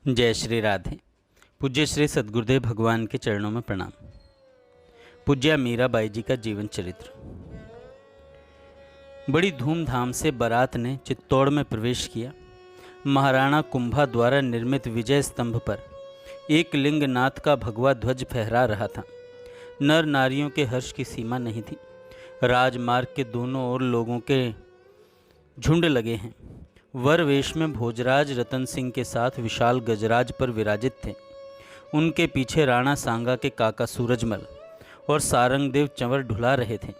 जय श्री राधे। पूज्य श्री सद्गुरुदेव भगवान के चरणों में प्रणाम। पूज्य मीराबाई जी का जीवन चरित्र। बड़ी धूमधाम से बारात ने चित्तौड़ में प्रवेश किया। महाराणा कुंभा द्वारा निर्मित विजय स्तंभ पर एक लिंगनाथ का भगवा ध्वज फहरा रहा था। नर नारियों के हर्ष की सीमा नहीं थी। राजमार्ग के दोनों ओर लोगों के झुंड लगे हैं। वर वेश में भोजराज रतन सिंह के साथ विशाल गजराज पर विराजित थे। उनके पीछे राणा सांगा के काका सूरजमल और सारंगदेव चंवर ढुला रहे थे।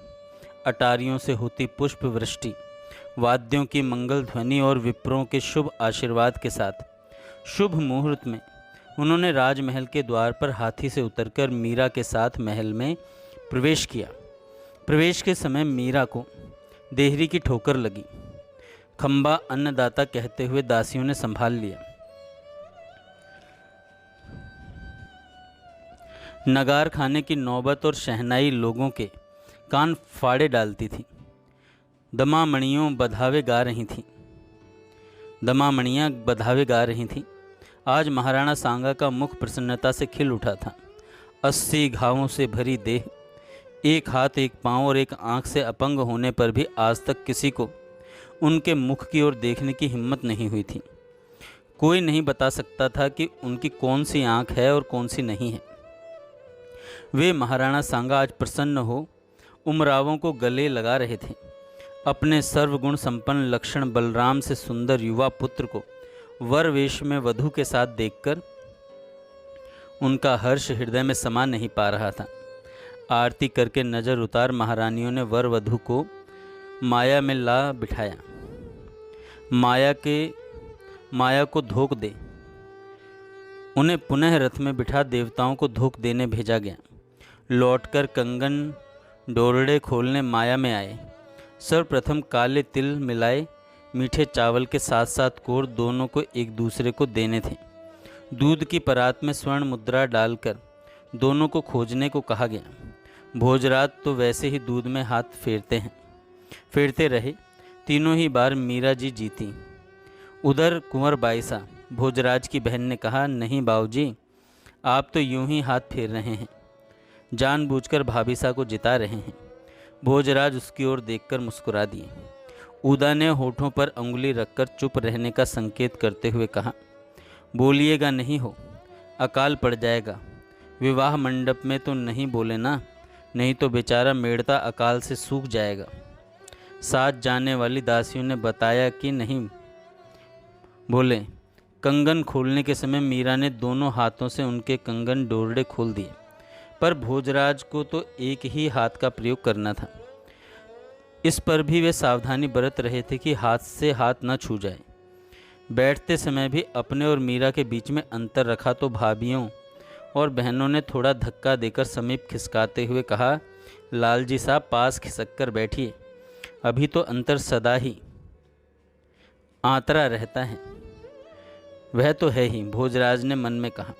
अटारियों से होती पुष्प वृष्टि, वाद्यों की मंगल ध्वनि और विप्रों के शुभ आशीर्वाद के साथ शुभ मुहूर्त में उन्होंने राजमहल के द्वार पर हाथी से उतरकर मीरा के साथ महल में प्रवेश किया। प्रवेश के समय मीरा को देहरी की ठोकर लगी। खंबा अन्नदाता कहते हुए दासियों ने संभाल लिया। नगार खाने की नौबत और शहनाई लोगों के कान फाड़े डालती थी। दमामणियों बधावे गा रही थीं। दमामणियाँ बधावे गा रही थीं। आज महाराणा सांगा का मुख प्रसन्नता से खिल उठा था। 80 घावों से भरी देह, एक हाथ, एक पांव और एक आंख से अपंग होने पर भी आज तक किसी को उनके मुख की ओर देखने की हिम्मत नहीं हुई थी। कोई नहीं बता सकता था कि उनकी कौन सी आंख है और कौन सी नहीं है। वे महाराणा सांगा आज प्रसन्न हो उमरावों को गले लगा रहे थे। अपने सर्वगुण संपन्न लक्षण बलराम से सुंदर युवा पुत्र को वर वेश में वधू के साथ देखकर उनका हर्ष हृदय में समा नहीं पा रहा था। आरती करके नजर उतार महारानियों ने वर वधू को माया में ला बिठाया। माया को धोख दे। उन्हें पुनः रथ में बिठा देवताओं को धोख देने भेजा गया। लौटकर कंगन डोरड़े खोलने माया में आए। सर्वप्रथम काले तिल मिलाए मीठे चावल के साथ साथ कोर दोनों को एक दूसरे को देने थे। दूध की परात में स्वर्ण मुद्रा डालकर दोनों को खोजने को कहा गया। भोजराज तो वैसे ही दूध में हाथ फेरते रहे। तीनों ही बार मीरा जी जीती। उधर कुंवर बाईसा भोजराज की बहन ने कहा, नहीं बाबूजी, आप तो यूं ही हाथ फेर रहे हैं, जानबूझकर भाभीसा को जिता रहे हैं। भोजराज उसकी ओर देखकर मुस्कुरा दिए। उदा ने होठों पर अंगुली रखकर चुप रहने का संकेत करते हुए कहा, बोलिएगा नहीं हो, अकाल पड़ जाएगा। विवाह मंडप में तो नहीं बोले ना, नहीं तो बेचारा मेड़ता अकाल से सूख जाएगा। साथ जाने वाली दासियों ने बताया कि नहीं बोले। कंगन खोलने के समय मीरा ने दोनों हाथों से उनके कंगन डोरडे खोल दिए, पर भोजराज को तो एक ही हाथ का प्रयोग करना था। इस पर भी वे सावधानी बरत रहे थे कि हाथ से हाथ न छू जाए। बैठते समय भी अपने और मीरा के बीच में अंतर रखा तो भाभियों और बहनों ने थोड़ा धक्का देकर समीप खिसकाते हुए कहा, लालजी साहब पास खिसक कर बैठिए, अभी तो अंतर सदा ही आंतरा रहता है। वह तो है ही, भोजराज ने मन में कहा।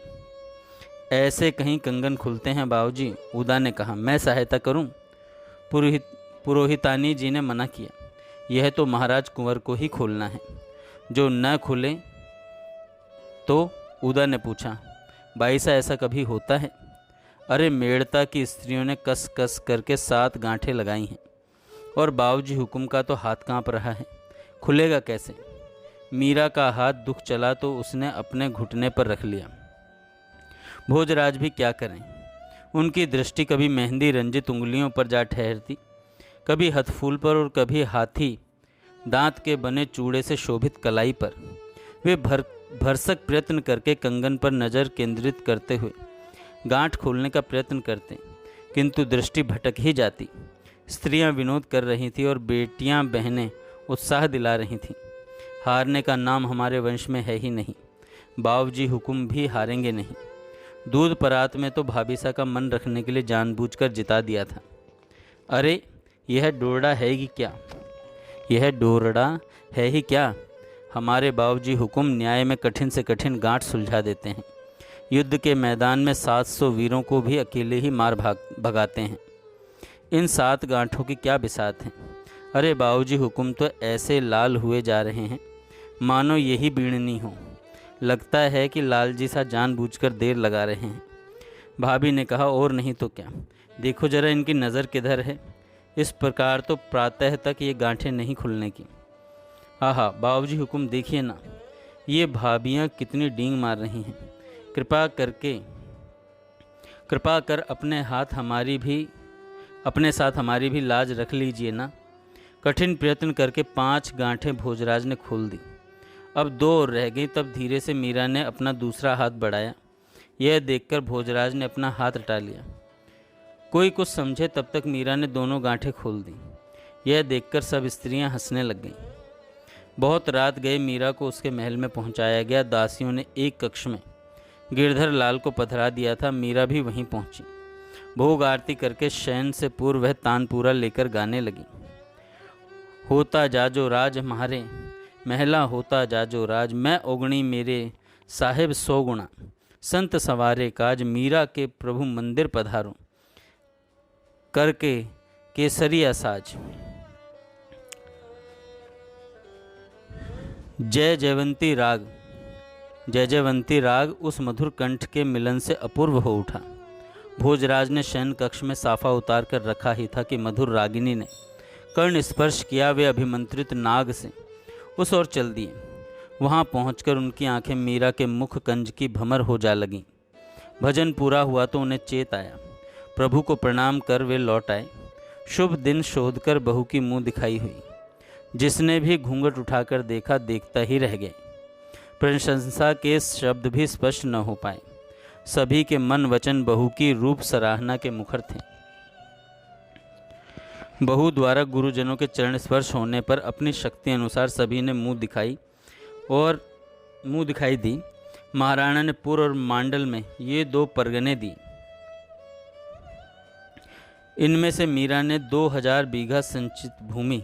ऐसे कहीं कंगन खुलते हैं बाबूजी, उदा ने कहा। मैं सहायता करूं? पुरोहितानी जी ने मना किया। यह तो महाराज कुंवर को ही खोलना है, जो न खुले तो। उदा ने पूछा, बाईसा ऐसा कभी होता है? अरे मेड़ता की स्त्रियों ने कस कस करके 7 गांठें लगाई हैं और बाबूजी हुक्म का तो हाथ कांप रहा है, खुलेगा कैसे? मीरा का हाथ दुख चला तो उसने अपने घुटने पर रख लिया। भोजराज भी क्या करें, उनकी दृष्टि कभी मेहंदी रंजित उंगलियों पर जा ठहरती, कभी हथफूल पर और कभी हाथी दांत के बने चूड़े से शोभित कलाई पर। वे भरसक प्रयत्न करके कंगन पर नज़र केंद्रित करते हुए गांठ खोलने का प्रयत्न करते, किंतु दृष्टि भटक ही जाती। स्त्रियां विनोद कर रही थीं और बेटियां बहनें उत्साह दिला रही थीं। हारने का नाम हमारे वंश में है ही नहीं, बाबूजी हुक्म भी हारेंगे नहीं। दूध परात में तो भाभीसा का मन रखने के लिए जानबूझकर जिता दिया था। अरे यह डोरडा है ही क्या, यह डोरडा है ही क्या? हमारे बाबूजी हुक्म न्याय में कठिन से कठिन गांठ सुलझा देते हैं। युद्ध के मैदान में 700 वीरों को भी अकेले ही मार भगाते हैं। इन 7 गांठों की क्या बिसात है? अरे बाबूजी हुक्म तो ऐसे लाल हुए जा रहे हैं मानो यही बीड़नी हो। लगता है कि लालजी सा जानबूझकर देर लगा रहे हैं। भाभी ने कहा, और नहीं तो क्या, देखो जरा इनकी नज़र किधर है। इस प्रकार तो प्रातः तक ये गांठें नहीं खुलने की। आहा बाबूजी हुक्म देखिए ना, ये भाभियाँ कितनी डींग मार रही हैं। कृपा कर अपने साथ हमारी भी लाज रख लीजिए ना। कठिन प्रयत्न करके 5 गांठें भोजराज ने खोल दी। अब 2 और रह गई। तब धीरे से मीरा ने अपना दूसरा हाथ बढ़ाया। यह देखकर भोजराज ने अपना हाथ हटा लिया। कोई कुछ समझे तब तक मीरा ने दोनों गांठें खोल दी। यह देखकर सब स्त्रियां हंसने लग गईं। बहुत रात गए मीरा को उसके महल में पहुंचाया गया। दासियों ने एक कक्ष में गिरधर लाल को पधरा दिया था। मीरा भी वहीं पहुंची। भोग आरती करके शयन से पूर्व वह तानपूरा लेकर गाने लगी। होता जाजो राज म्हारे महला, होता जाजो राज, मैं ओगणी मेरे साहिब 100 गुणा, संत सवारे काज, मीरा के प्रभु मंदिर पधारो करके केसरिया साज। जय जयवंती राग उस मधुर कंठ के मिलन से अपूर्व हो उठा। भोजराज ने शयन कक्ष में साफा उतार कर रखा ही था कि मधुर रागिनी ने कर्ण स्पर्श किया। वे अभिमंत्रित नाग से उस ओर चल दिए। वहां पहुंचकर उनकी आंखें मीरा के मुख कंज की भमर हो जा लगीं। भजन पूरा हुआ तो उन्हें चेत आया। प्रभु को प्रणाम कर वे लौट आए। शुभ दिन शोधकर बहू की मुंह दिखाई हुई। जिसने भी घूंघट उठाकर देखा देखता ही रह गए। प्रशंसा के शब्द भी स्पष्ट न हो पाए। सभी के मन वचन बहू की रूप सराहना के मुखर थे। बहू द्वारा गुरुजनों के चरण स्पर्श होने पर अपनी शक्ति अनुसार सभी ने मुंह दिखाई दी। महाराणा ने पुर और मांडल में ये 2 परगने दी। इनमें से मीरा ने 2000 बीघा संचित भूमि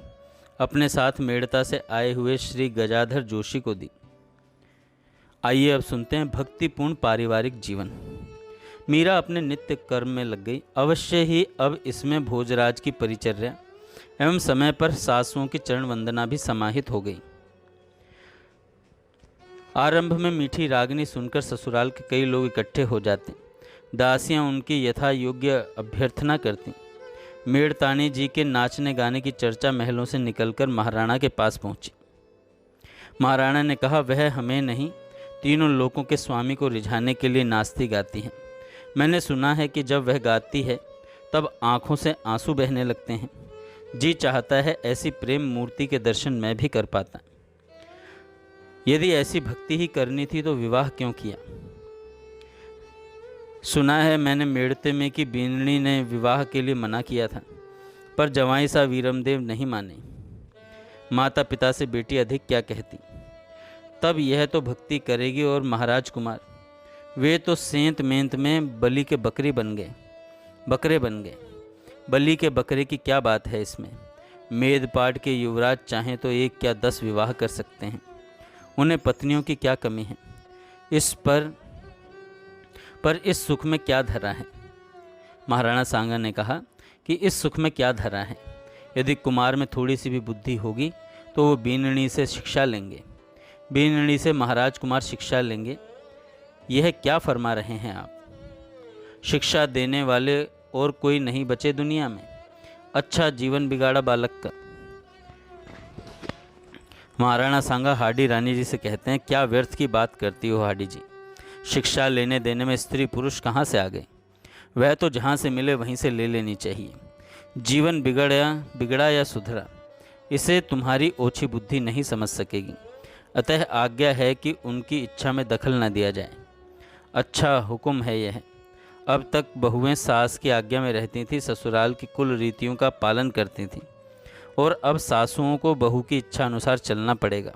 अपने साथ मेड़ता से आए हुए श्री गजाधर जोशी को दी। आइए अब सुनते हैं भक्तिपूर्ण पारिवारिक जीवन। मीरा अपने नित्य कर्म में लग गई। अवश्य ही अब इसमें भोजराज की परिचर्या एवं समय पर सासुओं की चरण वंदना भी समाहित हो गई। आरंभ में मीठी रागनी सुनकर ससुराल के कई लोग इकट्ठे हो जाते। दासियां उनकी यथा योग्य अभ्यर्थना करती। मेड़तानी जी के नाचने गाने की चर्चा महलों से निकलकर महाराणा के पास पहुंची। महाराणा ने कहा, वह हमें नहीं, तीनों लोकों के स्वामी को रिझाने के लिए नाचती गाती हैं। मैंने सुना है कि जब वह गाती है तब आँखों से आंसू बहने लगते हैं। जी चाहता है ऐसी प्रेम मूर्ति के दर्शन मैं भी कर पाता। यदि ऐसी भक्ति ही करनी थी तो विवाह क्यों किया। सुना है मैंने मेड़ते में कि बीननी ने विवाह के लिए मना किया था, पर जवाई सा वीरमदेव नहीं माने। माता पिता से बेटी अधिक क्या कहती। तब यह तो भक्ति करेगी। और महाराज कुमार, वे तो सेंत मेंत में बलि के बकरे बन गए। बलि के बकरे की क्या बात है इसमें। मेदपाट के युवराज चाहें तो 1 क्या 10 विवाह कर सकते हैं। उन्हें पत्नियों की क्या कमी है। इस पर इस सुख में क्या धरा है। महाराणा सांगा ने कहा कि इस सुख में क्या धरा है। यदि कुमार में थोड़ी सी भी बुद्धि होगी तो वो बीननी से शिक्षा लेंगे। बीननी से महाराज कुमार शिक्षा लेंगे। यह क्या फरमा रहे हैं आप। शिक्षा देने वाले और कोई नहीं बचे दुनिया में। अच्छा जीवन बिगाड़ा बालक का। महाराणा सांगा हाडी रानी जी से कहते हैं, क्या व्यर्थ की बात करती हो हाडी जी। शिक्षा लेने देने में स्त्री पुरुष कहाँ से आ गए। वह तो जहाँ से मिले वहीं से ले लेनी चाहिए। जीवन बिगड़ा या सुधरा, इसे तुम्हारी ओछी बुद्धि नहीं समझ सकेगी। अतः आज्ञा है कि उनकी इच्छा में दखल न दिया जाए। अच्छा हुक्म है यह। अब तक बहुएं सास की आज्ञा में रहती थीं, ससुराल की कुल रीतियों का पालन करती थीं, और अब सासुओं को बहू की इच्छा अनुसार चलना पड़ेगा।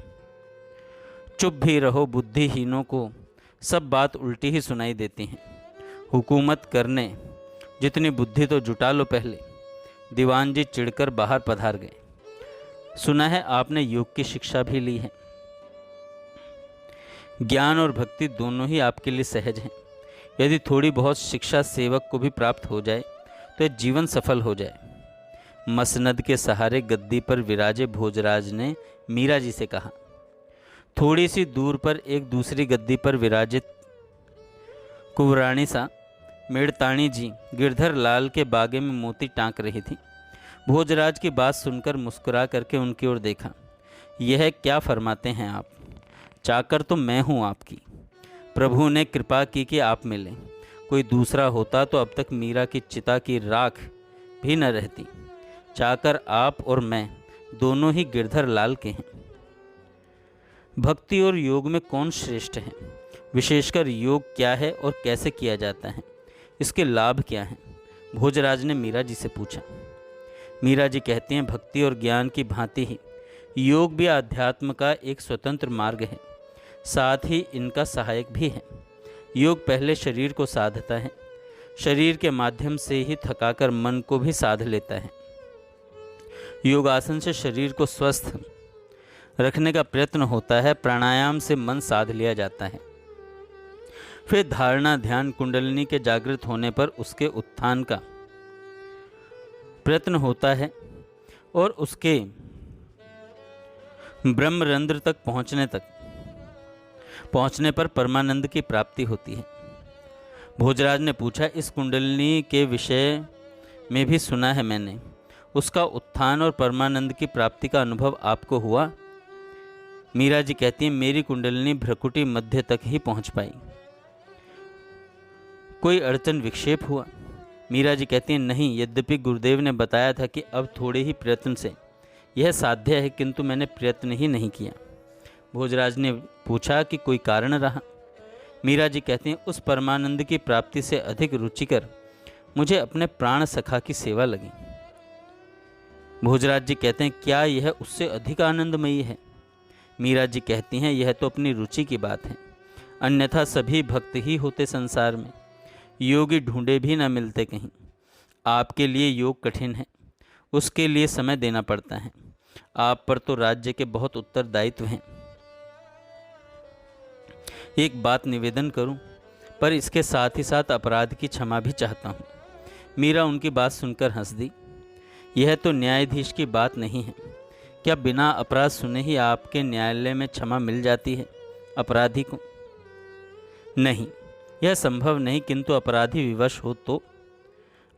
चुप भी रहो, बुद्धिहीनों को सब बात उल्टी ही सुनाई देती हैं। हुकूमत करने जितनी बुद्धि तो जुटा लो पहले। दीवान जी चिढ़कर बाहर पधार गए। सुना है आपने योग की शिक्षा भी ली है। ज्ञान और भक्ति दोनों ही आपके लिए सहज हैं। यदि थोड़ी बहुत शिक्षा सेवक को भी प्राप्त हो जाए तो जीवन सफल हो जाए। मसनद के सहारे गद्दी पर विराजे भोजराज ने मीरा जी से कहा, थोड़ी सी दूर पर एक दूसरी गद्दी पर विराजित कुंवराणी सा मेड़ताणी जी गिरधर लाल के बागे में मोती टाँक रही थी। भोजराज की बात सुनकर मुस्कुरा करके उनकी ओर देखा। यह क्या फरमाते हैं आप? चाकर तो मैं हूँ आपकी। प्रभु ने कृपा की कि आप मिले। कोई दूसरा होता तो अब तक मीरा की चिता की राख भी न रहती। चाकर आप और मैं दोनों ही गिरधर लाल के हैं। भक्ति और योग में कौन श्रेष्ठ है? विशेषकर योग क्या है और कैसे किया जाता है? इसके लाभ क्या हैं? भोजराज ने मीरा जी से पूछा। मीरा जी कहती हैं, भक्ति और ज्ञान की भांति ही योग भी आध्यात्म का एक स्वतंत्र मार्ग है, साथ ही इनका सहायक भी है। योग पहले शरीर को साधता है, शरीर के माध्यम से ही थकाकर मन को भी साध लेता है। योगासन से शरीर को स्वस्थ रखने का प्रयत्न होता है, प्राणायाम से मन साध लिया जाता है, फिर धारणा ध्यान कुंडलिनी के जागृत होने पर उसके उत्थान का प्रयत्न होता है और उसके ब्रह्मरंध्र तक पहुंचने पर परमानंद की प्राप्ति होती है। भोजराज ने पूछा, इस कुंडलिनी के विषय में भी सुना है मैंने। उसका उत्थान और परमानंद की प्राप्ति का अनुभव आपको हुआ? मीरा जी कहती हैं, मेरी कुंडलिनी भ्रकुटी मध्य तक ही पहुंच पाई। कोई अड़चन विक्षेप हुआ? मीरा जी कहती हैं, नहीं। यद्यपि गुरुदेव ने बताया था कि अब थोड़े ही प्रयत्न से यह साध्य है, किंतु मैंने प्रयत्न ही नहीं किया। भोजराज ने पूछा कि कोई कारण रहा? मीरा जी कहती हैं, उस परमानंद की प्राप्ति से अधिक रुचिकर मुझे अपने प्राण सखा की सेवा लगी। भोजराज जी कहते हैं, क्या यह उससे अधिक आनंदमयी है? मीरा जी कहती हैं, यह तो अपनी रुचि की बात है, अन्यथा सभी भक्त ही होते संसार में। योगी ढूंढे भी न मिलते कहीं। आपके लिए योग कठिन है, उसके लिए समय देना पड़ता है। आप पर तो राज्य के बहुत उत्तरदायित्व हैं। एक बात निवेदन करूं, पर इसके साथ ही साथ अपराध की क्षमा भी चाहता हूं। मीरा उनकी बात सुनकर हंस दी। यह तो न्यायाधीश की बात नहीं है। क्या बिना अपराध सुने ही आपके न्यायालय में क्षमा मिल जाती है अपराधी को? नहीं, यह संभव नहीं, किंतु अपराधी विवश हो तो,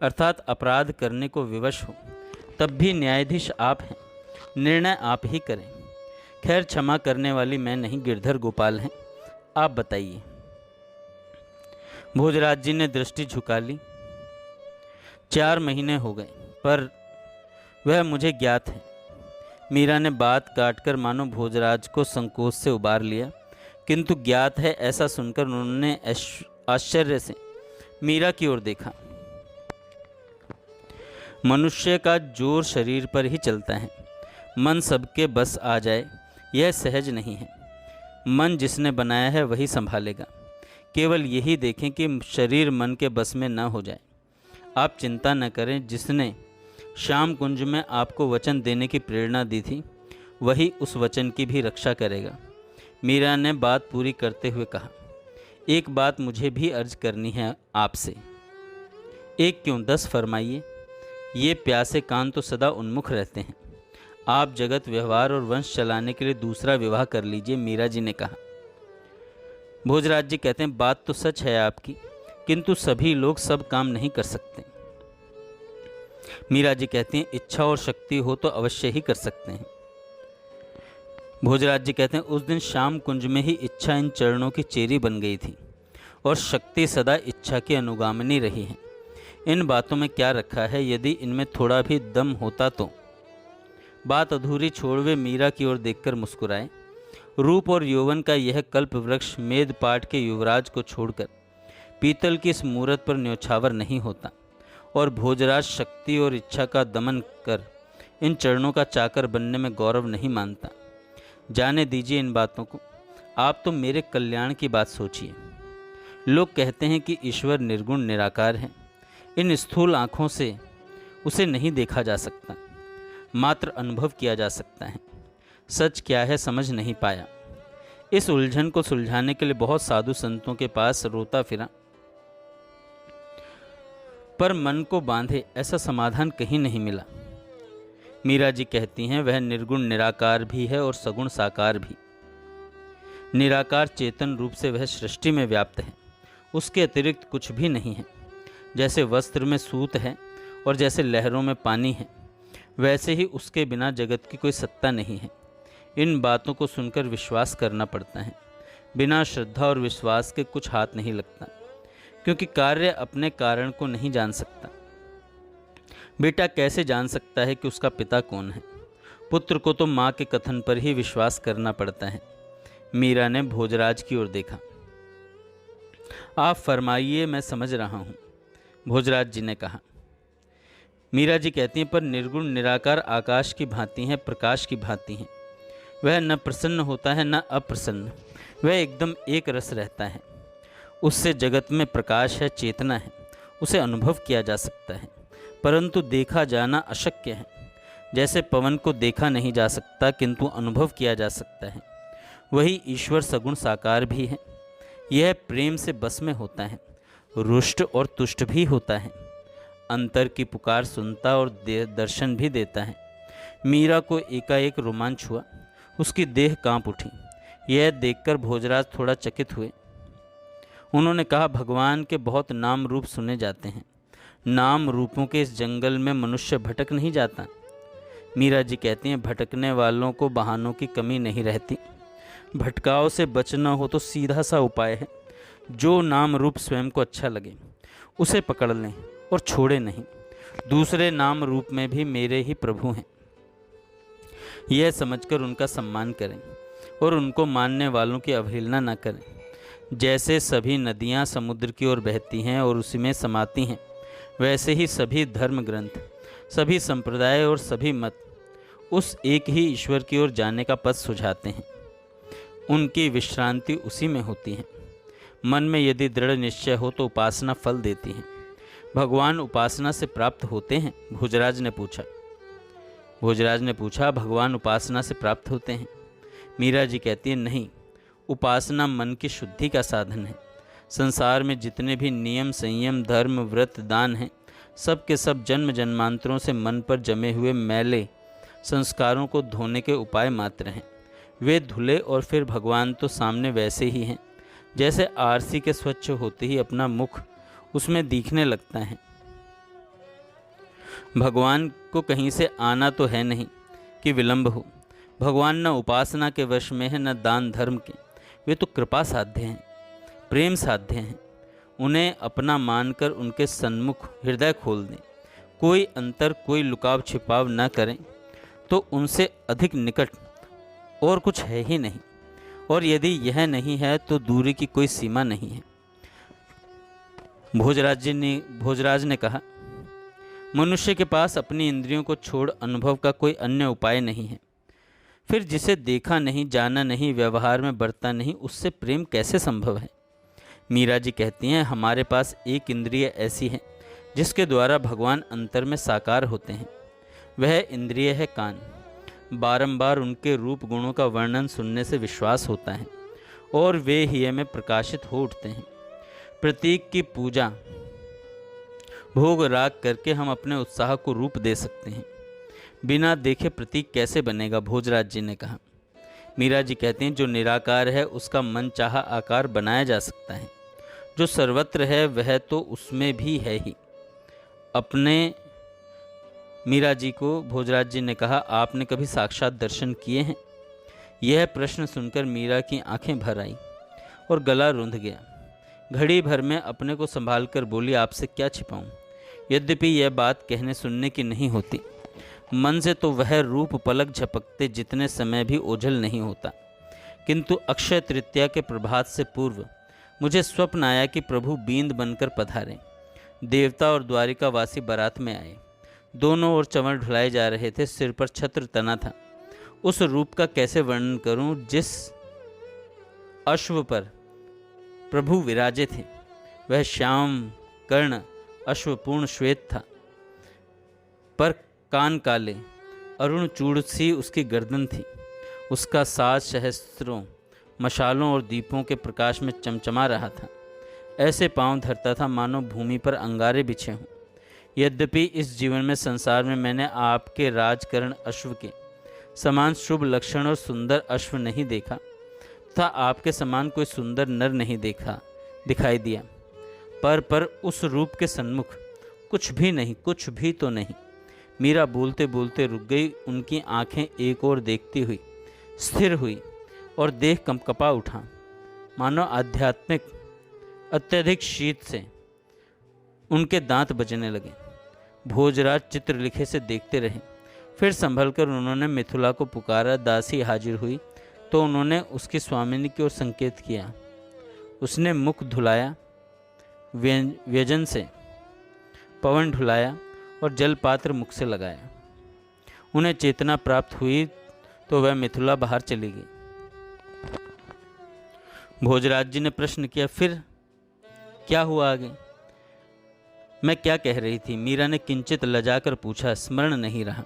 अर्थात अपराध करने को विवश हो, तब भी न्यायाधीश आप हैं, निर्णय आप ही करें। खैर, क्षमा करने वाली मैं नहीं, गिरधर गोपाल हैं। आप बताइए। भोजराज जी ने दृष्टि झुका ली। 4 महीने हो गए, पर वह मुझे ज्ञात है। मीरा ने बात काटकर मानो भोजराज को संकोच से उबार लिया, किंतु ज्ञात है ऐसा सुनकर उन्होंने आश्चर्य से मीरा की ओर देखा। मनुष्य का जोर शरीर पर ही चलता है। मन सबके बस आ जाए यह सहज नहीं है। मन जिसने बनाया है वही संभालेगा। केवल यही देखें कि शरीर मन के बस में न हो जाए। आप चिंता न करें, जिसने श्याम कुंज में आपको वचन देने की प्रेरणा दी थी वही उस वचन की भी रक्षा करेगा। मीरा ने बात पूरी करते हुए कहा, एक बात मुझे भी अर्ज करनी है आपसे। एक क्यों 10 फरमाइए। ये प्यासे कान तो सदा उन्मुख रहते हैं। आप जगत व्यवहार और वंश चलाने के लिए दूसरा विवाह कर लीजिए, मीरा जी ने कहा। भोजराज जी कहते हैं, बात तो सच है आपकी, किंतु सभी लोग सब काम नहीं कर सकते। मीरा जी कहती हैं, इच्छा और शक्ति हो तो अवश्य ही कर सकते हैं। भोजराज जी कहते हैं, उस दिन श्याम कुंज में ही इच्छा इन चरणों की चेरी बन गई थी और शक्ति सदा इच्छा की अनुगामिनी रही है। इन बातों में क्या रखा है? यदि इनमें थोड़ा भी दम होता तो। बात अधूरी छोड़ वे मीरा की ओर देखकर मुस्कुराए। रूप और यौवन का यह कल्प वृक्ष मेदपाट के युवराज को छोड़कर पीतल की इस मूरत पर न्योछावर नहीं होता, और भोजराज शक्ति और इच्छा का दमन कर इन चरणों का चाकर बनने में गौरव नहीं मानता। जाने दीजिए इन बातों को, आप तो मेरे कल्याण की बात सोचिए। लोग कहते हैं कि ईश्वर निर्गुण निराकार है। इन स्थूल आँखों से उसे नहीं देखा जा सकता, मात्र अनुभव किया जा सकता है। सच क्या है समझ नहीं पाया। इस उलझन को सुलझाने के लिए बहुत साधु संतों के पास रोता फिरा, पर मन को बांधे ऐसा समाधान कहीं नहीं मिला। मीरा जी कहती हैं, वह निर्गुण निराकार भी है और सगुण साकार भी। निराकार चेतन रूप से वह सृष्टि में व्याप्त है, उसके अतिरिक्त कुछ भी नहीं है। जैसे वस्त्र में सूत है और जैसे लहरों में पानी है, वैसे ही उसके बिना जगत की कोई सत्ता नहीं है। इन बातों को सुनकर विश्वास करना पड़ता है। बिना श्रद्धा और विश्वास के कुछ हाथ नहीं लगता, क्योंकि कार्य अपने कारण को नहीं जान सकता। बेटा कैसे जान सकता है कि उसका पिता कौन है? पुत्र को तो माँ के कथन पर ही विश्वास करना पड़ता है। मीरा ने भोजराज की ओर देखा। आप फरमाइए, मैं समझ रहा हूँ, भोजराज जी ने कहा। मीरा जी कहती हैं, पर निर्गुण निराकार आकाश की भांति हैं, प्रकाश की भांति हैं। वह न प्रसन्न होता है न अप्रसन्न, वह एकदम एक रस रहता है। उससे जगत में प्रकाश है, चेतना है, उसे अनुभव किया जा सकता है, परंतु देखा जाना अशक्य है। जैसे पवन को देखा नहीं जा सकता किंतु अनुभव किया जा सकता है, वही ईश्वर सगुण साकार भी है। यह प्रेम से बस में होता है, रुष्ट और तुष्ट भी होता है, अंतर की पुकार सुनता और दर्शन भी देता है। मीरा को एकाएक रोमांच हुआ, उसकी देह कांप उठी। यह देखकर भोजराज थोड़ा चकित हुए। उन्होंने कहा, भगवान के बहुत नाम रूप सुने जाते हैं, नाम रूपों के इस जंगल में मनुष्य भटक नहीं जाता। मीरा जी कहती हैं, भटकने वालों को बहानों की कमी नहीं रहती। भटकाव से बचना हो तो सीधा सा उपाय है, जो नाम रूप स्वयं को अच्छा लगे उसे पकड़ लें और छोड़े नहीं। दूसरे नाम रूप में भी मेरे ही प्रभु हैं, यह समझकर उनका सम्मान करें और उनको मानने वालों की अवहेलना न करें। जैसे सभी नदियाँ समुद्र की ओर बहती हैं और उसी में समाती हैं, वैसे ही सभी धर्म ग्रंथ, सभी संप्रदाय और सभी मत उस एक ही ईश्वर की ओर जाने का पथ सुझाते हैं। उनकी विश्रांति उसी में होती है। मन में यदि दृढ़ निश्चय हो तो उपासना फल देती है। भगवान उपासना से प्राप्त होते हैं? भोजराज ने पूछा, भगवान उपासना से प्राप्त होते हैं? मीरा जी कहती है, नहीं, उपासना मन की शुद्धि का साधन है। संसार में जितने भी नियम, संयम, धर्म, व्रत, दान हैं, सब के सब जन्म जन्मांतरों से मन पर जमे हुए मैले संस्कारों को धोने के उपाय मात्र हैं। वे धुले और फिर भगवान तो सामने वैसे ही हैं जैसे आरसी के स्वच्छ होते ही अपना मुख उसमें दिखने लगता है। भगवान को कहीं से आना तो है नहीं कि विलंब हो। भगवान न उपासना के वश में है न दान धर्म के। वे तो कृपा साध्य हैं, प्रेम साध्य हैं। उन्हें अपना मानकर उनके सन्मुख हृदय खोल दें। कोई अंतर, कोई लुकाव छिपाव न करें तो उनसे अधिक निकट और कुछ है ही नहीं। और यदि यह नहीं है तो दूरी की कोई सीमा नहीं है। भोजराज ने कहा, मनुष्य के पास अपनी इंद्रियों को छोड़ अनुभव का कोई अन्य उपाय नहीं है। फिर जिसे देखा नहीं, जाना नहीं, व्यवहार में बरता नहीं, उससे प्रेम कैसे संभव है? मीरा जी कहती हैं, हमारे पास एक इंद्रिय ऐसी है जिसके द्वारा भगवान अंतर में साकार होते हैं। वह इंद्रिय है कान। बारंबार उनके रूप गुणों का वर्णन सुनने से विश्वास होता है और वे ही में प्रकाशित हो उठते हैं। प्रतीक की पूजा, भोग राग करके हम अपने उत्साह को रूप दे सकते हैं। बिना देखे प्रतीक कैसे बनेगा? भोजराज जी ने कहा। मीरा जी कहते हैं, जो निराकार है उसका मन चाहा आकार बनाया जा सकता है। जो सर्वत्र है वह तो उसमें भी है ही। अपने मीरा जी को भोजराज जी ने कहा, आपने कभी साक्षात दर्शन किए हैं? यह प्रश्न सुनकर मीरा की आंखें भर आई और गला रुंध गया। घड़ी भर में अपने को संभाल कर बोली, आपसे क्या छिपाऊं? यद्यपि यह बात कहने सुनने की नहीं होती, मन से तो वह रूप पलक झपकते जितने समय भी ओझल नहीं होता। किंतु अक्षय तृतीया के प्रभात से पूर्व मुझे स्वप्न आया कि प्रभु बींद बनकर पधारे। देवता और द्वारिका वासी बारात में आए। दोनों ओर चंवर ढुलाए जा रहे थे, सिर पर छत्र तना था। उस रूप का कैसे वर्णन करूं जिस अश्व पर प्रभु विराजे थे। वह श्याम कर्ण अश्व पूर्ण श्वेत था, पर कान काले, अरुण चूड़ सी उसकी गर्दन थी। उसका साज सहस्त्रों मशालों और दीपों के प्रकाश में चमचमा रहा था। ऐसे पांव धरता था मानो भूमि पर अंगारे बिछे हों। यद्यपि इस जीवन में, संसार में मैंने आपके राजकरण अश्व के समान शुभ लक्षण और सुंदर अश्व नहीं देखा, तथा आपके समान कोई सुंदर नर नहीं दिखाई दिया। पर उस रूप के सन्मुख कुछ भी नहीं, कुछ भी तो नहीं। मीरा बोलते बोलते रुक गई। उनकी आंखें एक ओर देखती हुई स्थिर हुई और देह कंपकपा उठा, मानो आध्यात्मिक अत्यधिक शीत से उनके दांत बजने लगे। भोजराज चित्रलिखे से देखते रहे। फिर संभलकर उन्होंने मिथुला को पुकारा। दासी हाजिर हुई तो उन्होंने उसकी स्वामिनी की ओर संकेत किया। उसने मुख धुलाया, व्यजन से पवन ढुलाया और जलपात्र मुख से लगाया। उन्हें चेतना प्राप्त हुई तो वह मिथुला बाहर चली गई। भोजराज जी ने प्रश्न किया, फिर क्या हुआ आगे? मैं क्या कह रही थी? मीरा ने किंचित लजाकर पूछा। स्मरण नहीं रहा।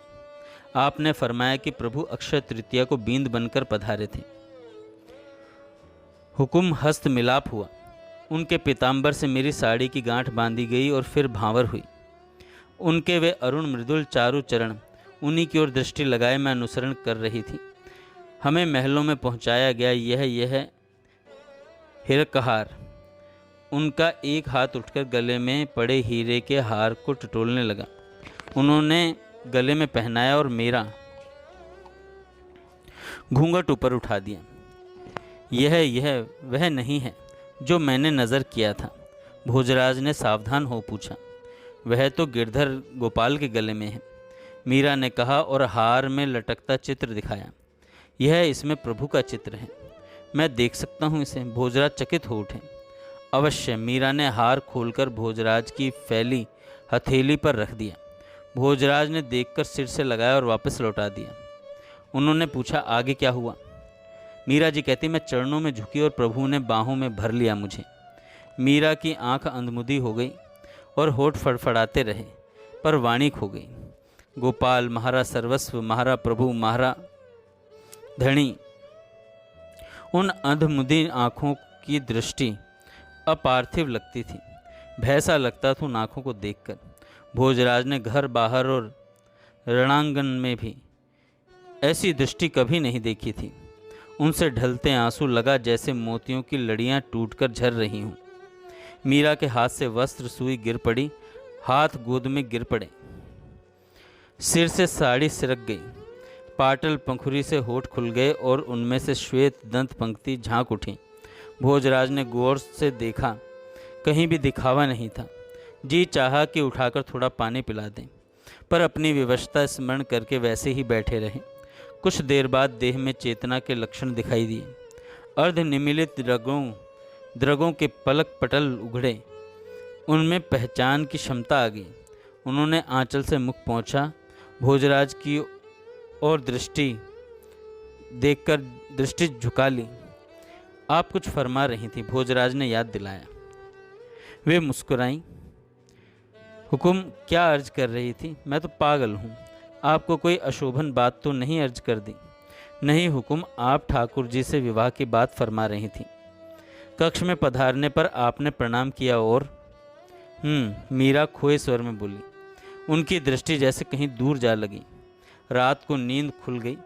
आपने फरमाया कि प्रभु अक्षय तृतीया को बींद बनकर पधारे थे। हुकुम हस्त मिलाप हुआ। उनके पीताम्बर से मेरी साड़ी की गांठ बांधी गई और फिर भांवर हुई। उनके वे अरुण मृदुल चारु चरण, उन्हीं की ओर दृष्टि लगाए मैं अनुसरण कर रही थी। हमें महलों में पहुंचाया गया। यह हिरकहार। उनका एक हाथ उठकर गले में पड़े हीरे के हार को टटोलने लगा। उन्होंने गले में पहनाया और मेरा घूंघट ऊपर उठा दिया। यह वह नहीं है जो मैंने नज़र किया था? भोजराज ने सावधान हो पूछा। वह तो गिरधर गोपाल के गले में है, मीरा ने कहा और हार में लटकता चित्र दिखाया। यह इसमें प्रभु का चित्र है। मैं देख सकता हूँ इसे। भोजराज चकित हो उठे। अवश्य। मीरा ने हार खोलकर भोजराज की फैली हथेली पर रख दिया। भोजराज ने देखकर सिर से लगाया और वापस लौटा दिया। उन्होंने पूछा, आगे क्या हुआ? मीरा जी कहती, मैं चरणों में झुकी और प्रभु ने बाहों में भर लिया मुझे। मीरा की आंख अंधमुदी हो गई और होठ फड़फड़ाते रहे, पर वाणी खो गई। गोपाल महारा सर्वस्व, महारा प्रभु, महारा धणी। उन अंधमुदी आँखों की दृष्टि अपार्थिव लगती थी। भय सा लगता था उन आँखों को देखकर। भोजराज ने घर बाहर और रणांगन में भी ऐसी दृष्टि कभी नहीं देखी थी। उनसे ढलते आंसू लगा जैसे मोतियों की लड़ियां टूटकर झर रही हों। मीरा के हाथ से वस्त्र सुई गिर पड़ी, हाथ गोद में गिर पड़े, सिर से साड़ी सिरक गई, पाटल पंखुरी से होठ खुल गए और उनमें से श्वेत दंत पंक्ति झांक उठी। भोजराज ने गौर से देखा, कहीं भी दिखावा नहीं था। जी चाहा कि उठाकर थोड़ा पानी पिला दें, पर अपनी विवशता स्मरण करके वैसे ही बैठे रहे। कुछ देर बाद देह में चेतना के लक्षण दिखाई दिए। अर्धनिमीलित द्रगों के पलक पटल उघड़े, उनमें पहचान की क्षमता आ गई। उन्होंने आंचल से मुख पहुंचा। भोजराज की और दृष्टि देखकर दृष्टि झुका ली। आप कुछ फरमा रही थी, भोजराज ने याद दिलाया। वे मुस्कुराईं। हुकुम, क्या अर्ज कर रही थी? मैं तो पागल हूँ। आपको कोई अशोभन बात तो नहीं अर्ज कर दी? नहीं हुकुम, आप ठाकुर जी से विवाह की बात फरमा रही थी। कक्ष में पधारने पर आपने प्रणाम किया और मीरा खोए स्वर में बोली। उनकी दृष्टि जैसे कहीं दूर जा लगी। रात को नींद खुल गई।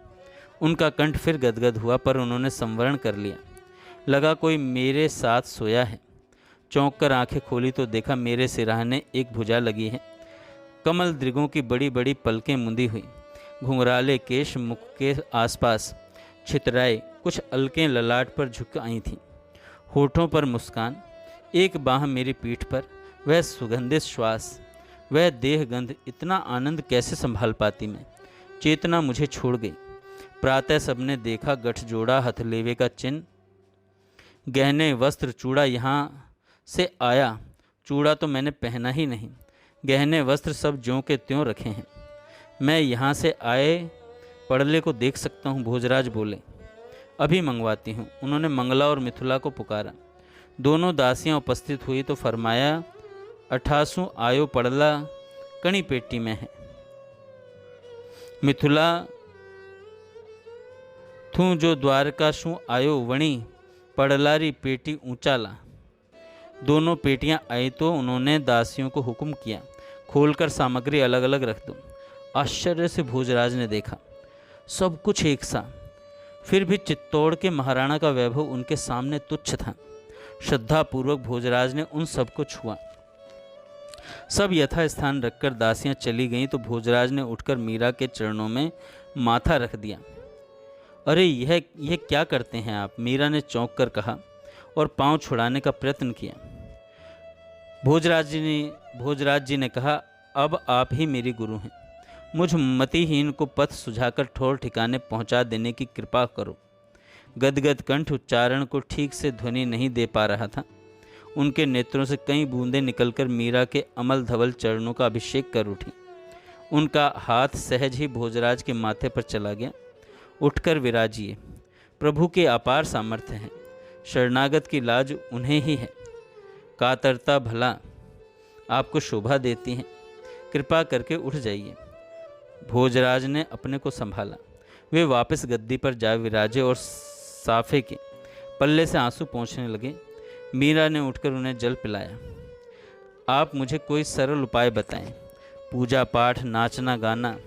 उनका कंठ फिर गदगद हुआ, पर उन्होंने संवरण कर लिया। लगा कोई मेरे साथ सोया है। चौंक कर आंखें खोली तो देखा मेरे सिरहाने एक भुजा लगी है। कमल दृगों की बड़ी बड़ी पलकें मुंदी हुई, घुंघराले केश मुख के आसपास छितराए, कुछ अलकें ललाट पर झुक आई थीं। होठों पर मुस्कान, एक बाह मेरी पीठ पर, वह सुगंधित श्वास, वह देह गंध। इतना आनंद कैसे संभाल पाती मैं? चेतना मुझे छोड़ गई। प्रातः सबने देखा गठजोड़ा, हथलेवे का चिन्ह, गहने, वस्त्र, चूड़ा यहाँ से आया। चूड़ा तो मैंने पहना ही नहीं। गहने वस्त्र सब ज्यों के त्यों रखे हैं। मैं यहाँ से आए पड़ले को देख सकता हूँ? भोजराज बोले। अभी मंगवाती हूँ। उन्होंने मंगला और मिथुला को पुकारा। दोनों दासियाँ उपस्थित हुई तो फरमाया, 88 आयो पड़ला कणी पेटी में है। मिथुला, थू जो द्वारका शू आयो वणी पड़लारी पेटी ऊंचाला। दोनों पेटियां आई तो उन्होंने दासियों को हुक्म किया, खोलकर सामग्री अलग अलग रख दो। आश्चर्य से भोजराज ने देखा, सब कुछ एक सा, फिर भी चित्तौड़ के महाराणा का वैभव उनके सामने तुच्छ था। श्रद्धापूर्वक भोजराज ने उन सबको छुआ। सब यथास्थान रखकर दासियां चली गईं तो भोजराज ने उठकर मीरा के चरणों में माथा रख दिया। अरे यह क्या करते हैं आप? मीरा ने चौंक कर कहा और पांव छुड़ाने का प्रयत्न किया। भोजराज जी ने कहा, अब आप ही मेरी गुरु हैं। मुझ मतिहीन को पथ सुझाकर ठोर ठिकाने पहुंचा देने की कृपा करो। गदगद कंठ उच्चारण को ठीक से ध्वनि नहीं दे पा रहा था। उनके नेत्रों से कई बूंदें निकलकर मीरा के अमल धवल चरणों का अभिषेक कर उठी। उनका हाथ सहज ही भोजराज के माथे पर चला गया। उठकर विराजिए, प्रभु के अपार सामर्थ्य हैं। शरणागत की लाज उन्हें ही है। कातरता भला आपको शोभा देती हैं। कृपा करके उठ जाइए। भोजराज ने अपने को संभाला। वे वापस गद्दी पर जा विराजे और साफे के पल्ले से आंसू पोंछने लगे। मीरा ने उठकर उन्हें जल पिलाया। आप मुझे कोई सरल उपाय बताएं। पूजा पाठ, नाचना गाना,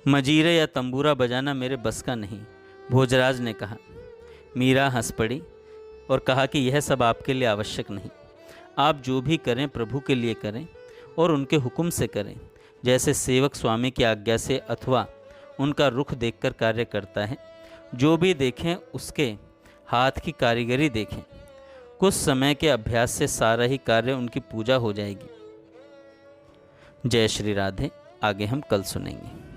मजीरे या तंबूरा बजाना मेरे बस का नहीं, भोजराज ने कहा। मीरा हंस पड़ी और कहा कि यह सब आपके लिए आवश्यक नहीं। आप जो भी करें प्रभु के लिए करें और उनके हुक्म से करें, जैसे सेवक स्वामी की आज्ञा से अथवा उनका रुख देखकर कार्य करता है। जो भी देखें उसके हाथ की कारीगरी देखें। कुछ समय के अभ्यास से सारा ही कार्य उनकी पूजा हो जाएगी। जय श्री राधे। आगे हम कल सुनेंगे।